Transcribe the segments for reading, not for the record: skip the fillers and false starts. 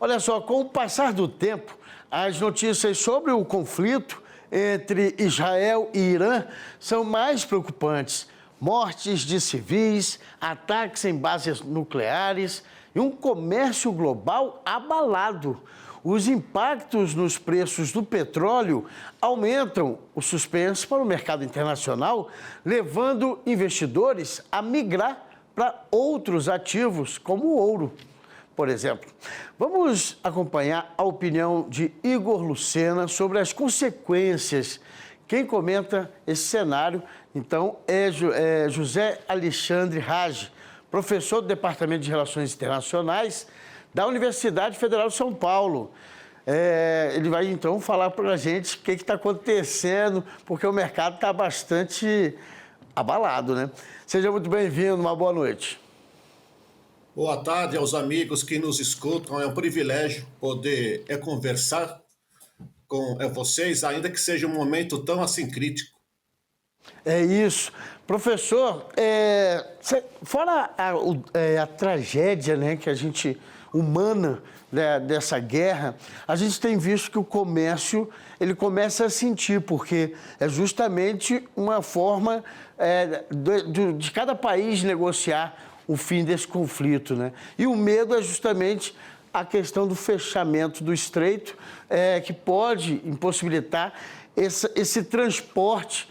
Olha só, com o passar do tempo, as notícias sobre o conflito entre Israel e Irã são mais preocupantes. Mortes de civis, ataques em bases nucleares e um comércio global abalado. Os impactos nos preços do petróleo aumentam o suspense para o mercado internacional, levando investidores a migrar para outros ativos, como o ouro, por exemplo. Vamos acompanhar a opinião de Igor Lucena sobre as consequências. Quem comenta esse cenário, então, é José Alexandre Rage, professor do Departamento de Relações Internacionais da Universidade Federal de São Paulo. Ele vai, então, falar para a gente o que está acontecendo, porque o mercado está bastante abalado, né? Seja muito bem-vindo, uma boa noite. Boa tarde aos amigos que nos escutam. É um privilégio poder conversar com vocês, ainda que seja um momento tão assim crítico. É isso. Professor, fora a tragédia, né, que a gente humana, né, dessa guerra, a gente tem visto que o comércio ele começa a sentir, porque é justamente uma forma de cada país negociar o fim desse conflito, né? E o medo é justamente a questão do fechamento do estreito, que pode impossibilitar esse transporte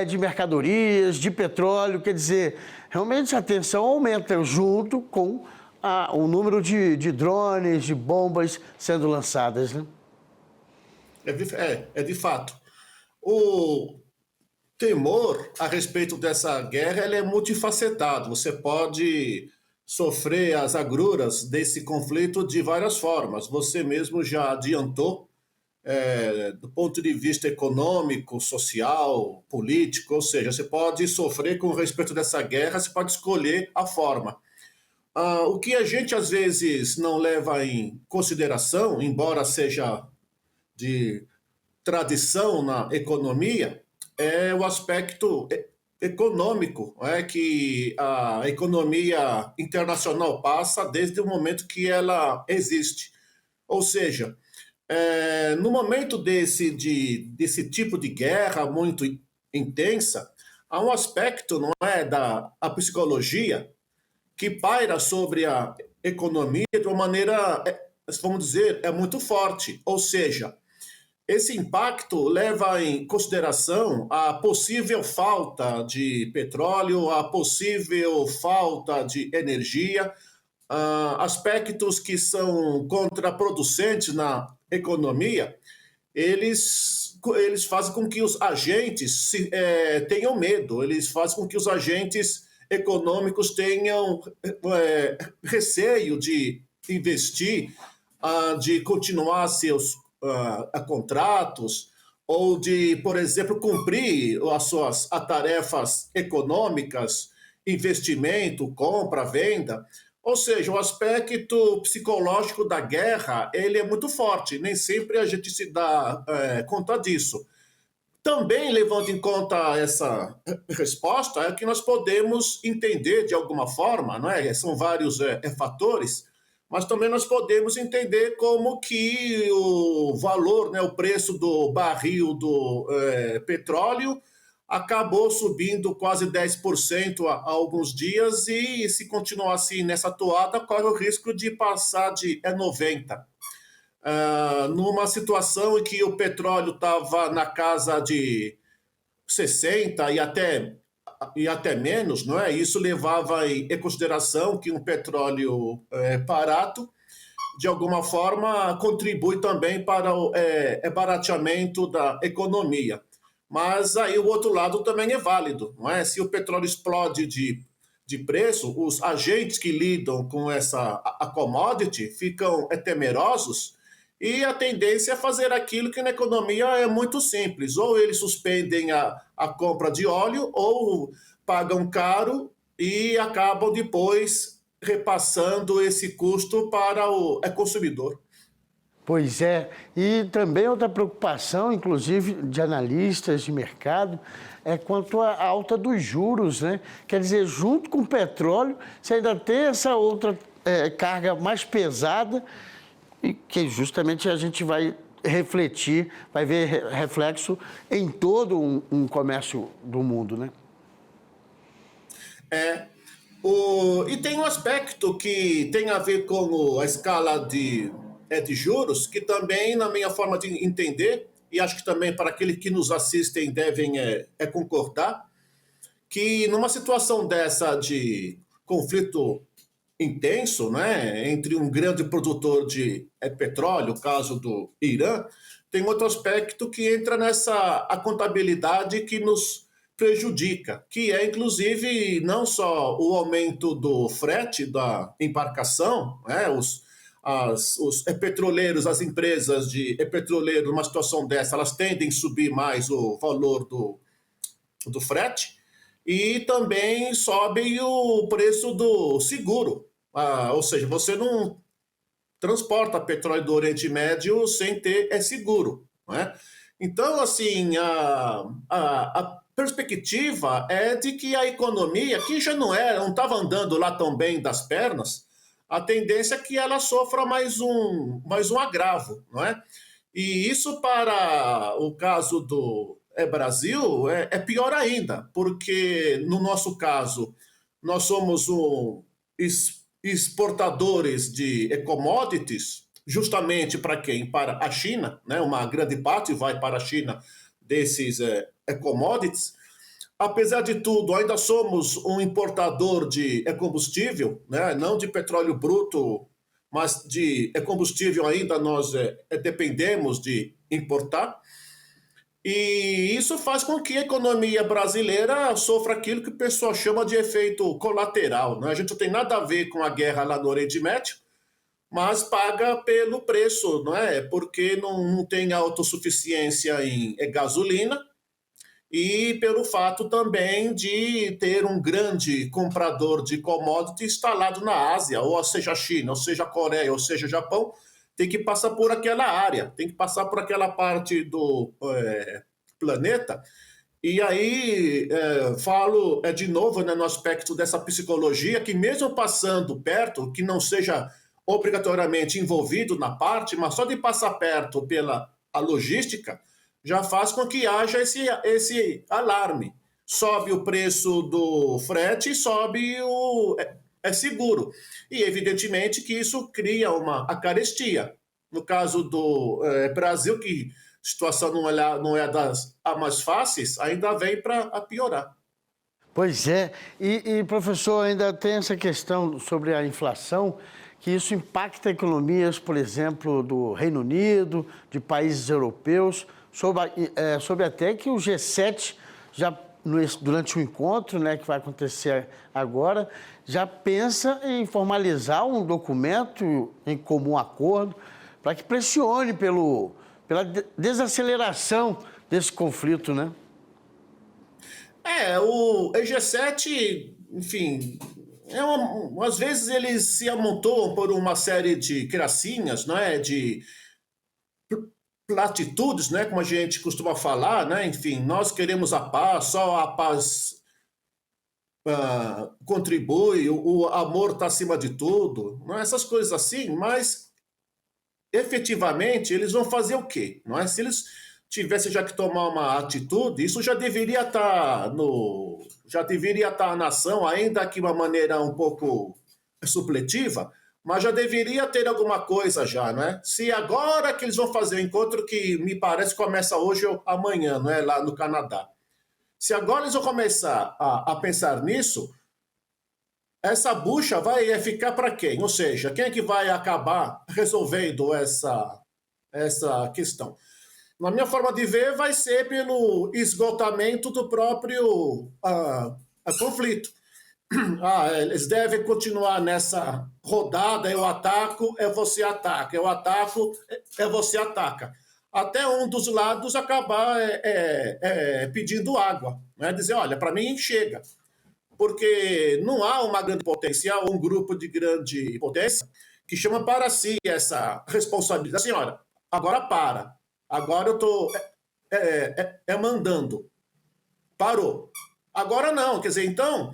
de mercadorias, de petróleo. Quer dizer, realmente a tensão aumenta junto com o número de drones, de bombas sendo lançadas, né? De fato. O temor a respeito dessa guerra ele é multifacetado. Você pode sofrer as agruras desse conflito de várias formas. Você mesmo já adiantou, do ponto de vista econômico, social, político, ou seja, você pode sofrer com respeito dessa guerra, você pode escolher a forma. O que a gente às vezes não leva em consideração, embora seja de tradição na economia, é o aspecto econômico, que a economia internacional passa desde o momento que ela existe. Ou seja, no momento desse tipo de guerra muito intensa, há um aspecto, não é, da psicologia que paira sobre a economia de uma maneira, vamos dizer, muito forte. Ou seja, esse impacto leva em consideração a possível falta de petróleo, a possível falta de energia, aspectos que são contraproducentes na economia. Eles fazem com que os agentes tenham medo, eles fazem com que os agentes econômicos tenham receio de investir, de continuar seus contratos, ou de, por exemplo, cumprir as suas tarefas econômicas, investimento, compra, venda. Ou seja, o aspecto psicológico da guerra ele é muito forte, nem sempre a gente se dá conta disso. Também, levando em conta essa resposta, é que nós podemos entender de alguma forma, não é? São vários fatores, mas também nós podemos entender como que o valor, né, o preço do barril do petróleo acabou subindo quase 10% há alguns dias, e se continuar assim nessa toada, corre o risco de passar de 90%. Numa situação em que o petróleo estava na casa de 60 e até menos, não é? Isso levava em consideração que um petróleo barato, de alguma forma, contribui também para o barateamento da economia. Mas aí o outro lado também é válido, não é? Se o petróleo explode de preço, os agentes que lidam com a commodity ficam temerosos, e a tendência é fazer aquilo que na economia é muito simples. Ou eles suspendem a compra de óleo, ou pagam caro e acabam depois repassando esse custo para o consumidor. Pois é, e também outra preocupação, inclusive de analistas de mercado, é quanto à alta dos juros, né? Quer dizer, junto com o petróleo, você ainda tem essa outra carga mais pesada, e que justamente a gente vai refletir, vai ver reflexo em todo um comércio do mundo, né? É, e tem um aspecto que tem a ver com a escala de juros, que também, na minha forma de entender, e acho que também para aqueles que nos assistem devem concordar, que numa situação dessa de conflito intenso, né, entre um grande produtor de petróleo, o caso do Irã, tem outro aspecto que entra nessa a contabilidade que nos prejudica, que é inclusive não só o aumento do frete da embarcação, né, os petroleiros, as empresas de petroleiro, numa situação dessa, elas tendem a subir mais o valor do frete, e também sobe o preço do seguro. Ou seja, você não transporta petróleo do Oriente Médio sem ter seguro. Não é? Então, assim, a perspectiva é de que a economia, que já não estava andando lá tão bem das pernas, a tendência é que ela sofra mais um agravo, não é? E isso para o caso do Brasil é pior ainda, porque no nosso caso nós somos exportadores de commodities, justamente para quem? Para a China, né? Uma grande parte vai para a China desses commodities. Apesar de tudo, ainda somos um importador de combustível, né? Não de petróleo bruto, mas de combustível ainda nós dependemos de importar. E isso faz com que a economia brasileira sofra aquilo que o pessoal chama de efeito colateral. Né? A gente não tem nada a ver com a guerra lá no Oriente Médio, mas paga pelo preço, não é? Porque não tem autossuficiência em gasolina, e pelo fato também de ter um grande comprador de commodities instalado na Ásia, ou seja, China, ou seja, Coreia, ou seja, Japão, tem que passar por aquela área, tem que passar por aquela parte do planeta. E aí falo de novo, né, no aspecto dessa psicologia, que mesmo passando perto, que não seja obrigatoriamente envolvido na parte, mas só de passar perto pela a logística, já faz com que haja esse alarme. Sobe o preço do frete e sobe seguro. E evidentemente que isso cria a carestia. No caso do Brasil, que a situação não é das mais fáceis, ainda vem para piorar. Pois é, e professor, ainda tem essa questão sobre a inflação, que isso impacta economias, por exemplo, do Reino Unido, de países europeus, sobre até que o G7, já durante o encontro, né, que vai acontecer agora, já pensa em formalizar um documento em comum acordo para que pressione pela desaceleração desse conflito, né? O G7, enfim, às vezes eles se amontoam por uma série de gracinhas, não é? De platitudes, né? Como a gente costuma falar, né? Enfim, nós queremos a paz, só a paz contribui, o amor está acima de tudo, não é? Essas coisas assim, mas efetivamente eles vão fazer o quê? Não é? Se eles tivessem já que tomar uma atitude, isso já deveria estar já deveria estar a nação, ainda que de uma maneira um pouco supletiva, mas já deveria ter alguma coisa já, não é? Se agora que eles vão fazer o encontro, que me parece começa hoje ou amanhã, não é? Lá no Canadá. Se agora eles vão começar a pensar nisso, essa bucha vai ficar para quem? Ou seja, quem é que vai acabar resolvendo essa questão? Na minha forma de ver, vai ser pelo esgotamento do próprio conflito. Eles devem continuar nessa rodada, eu ataco, você ataca, eu ataco, você ataca. Até um dos lados acabar pedindo água, né? Dizer, olha, para mim chega. Porque não há uma grande potência, um grupo de grande potência que chama para si essa responsabilidade. Senhora, agora para. Agora eu estou mandando. Parou. Agora não. Quer dizer, então,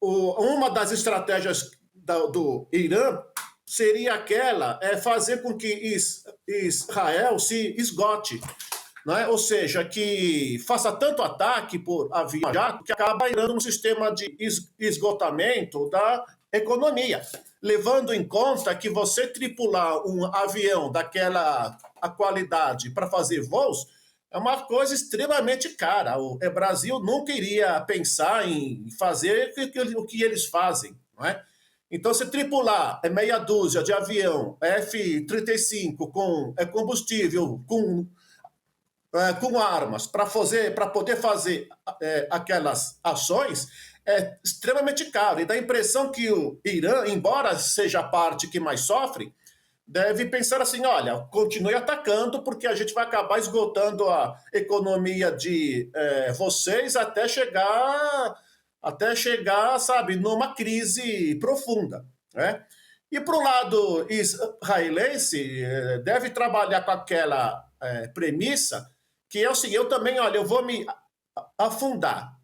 uma das estratégias do Irã seria aquela fazer com que Israel se esgote, né? Ou seja, que faça tanto ataque por avião jato que acaba entrando no sistema de esgotamento da economia, levando em conta que você tripular um avião daquela a qualidade para fazer voos é uma coisa extremamente cara. O Brasil nunca iria pensar em fazer o que eles fazem, não é? Então, se tripular meia dúzia de avião F-35 com combustível, com armas, para poder fazer aquelas ações, é extremamente caro. E dá a impressão que o Irã, embora seja a parte que mais sofre, deve pensar assim, olha, continue atacando, porque a gente vai acabar esgotando a economia de vocês até chegar, sabe, numa crise profunda, né? E para o lado israelense, deve trabalhar com aquela premissa que é o seguinte, eu também, olha, eu vou me afundar,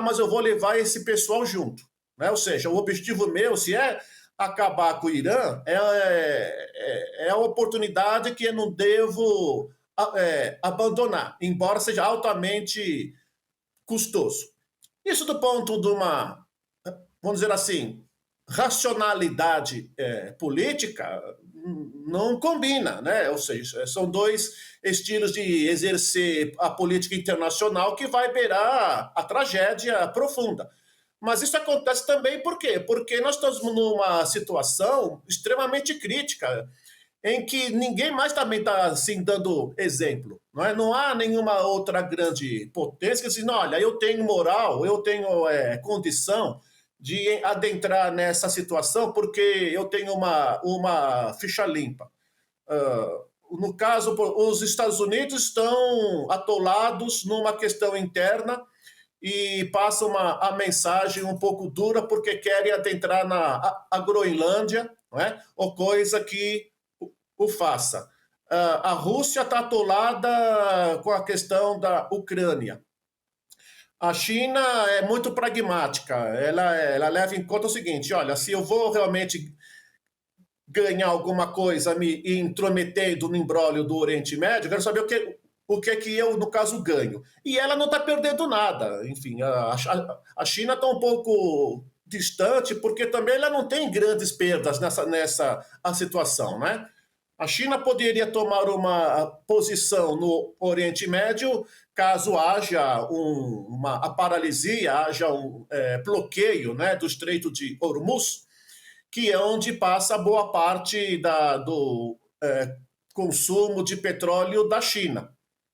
mas eu vou levar esse pessoal junto, né? Ou seja, o objetivo meu, se é acabar com o Irã, é a oportunidade que eu não devo abandonar, embora seja altamente custoso. Isso do ponto de uma, vamos dizer assim, racionalidade política não combina, né? Ou seja, são dois estilos de exercer a política internacional que vai beirar a tragédia profunda. Mas isso acontece também por quê? Porque nós estamos numa situação extremamente crítica, em que ninguém mais também está assim, dando exemplo. Não é? Não há nenhuma outra grande potência que diz, olha, eu tenho moral, eu tenho condição de adentrar nessa situação porque eu tenho uma ficha limpa. No caso, os Estados Unidos estão atolados numa questão interna e passam a mensagem um pouco dura porque querem adentrar na Groenlândia, não é? Ou coisa que o faça. A Rússia está atolada com a questão da Ucrânia. A China é muito pragmática, ela leva em conta o seguinte, olha, se eu vou realmente ganhar alguma coisa me intrometendo no imbróglio do Oriente Médio, eu quero saber o que eu, no caso, ganho. E ela não está perdendo nada. Enfim, a China está um pouco distante, porque também ela não tem grandes perdas nessa situação, né? A China poderia tomar uma posição no Oriente Médio caso haja a paralisia, haja um bloqueio, né, do Estreito de Hormuz, que é onde passa boa parte do consumo de petróleo da China.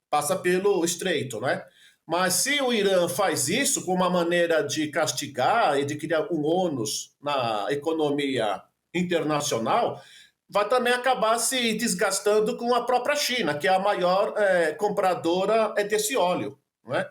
Passa pelo estreito, né? Mas se o Irã faz isso com uma maneira de castigar e de criar um ônus na economia internacional, vai também acabar se desgastando com a própria China, que é a maior compradora desse óleo, né?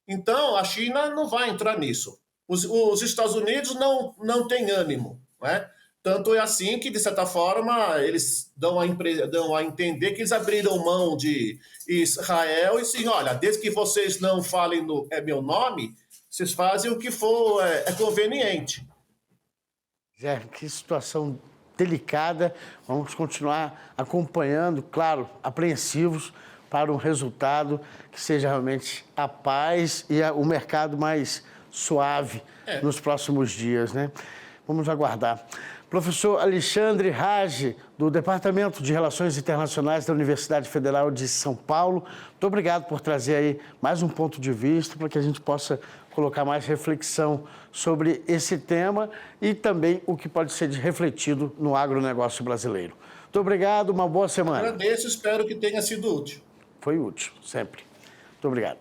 Então, a China não vai entrar nisso. Os Estados Unidos não têm ânimo, né? Tanto é assim que, de certa forma, eles dão a entender que eles abriram mão de Israel e assim, olha, desde que vocês não falem meu nome, vocês fazem o que for conveniente. Que situação delicada. Vamos continuar acompanhando, claro, apreensivos para um resultado que seja realmente a paz e o mercado mais suave nos próximos dias, né? Vamos aguardar. Professor Alexandre Rage, do Departamento de Relações Internacionais da Universidade Federal de São Paulo, muito obrigado por trazer aí mais um ponto de vista para que a gente possa colocar mais reflexão sobre esse tema e também o que pode ser refletido no agronegócio brasileiro. Muito obrigado, uma boa semana. Agradeço, espero que tenha sido útil. Foi útil, sempre. Muito obrigado.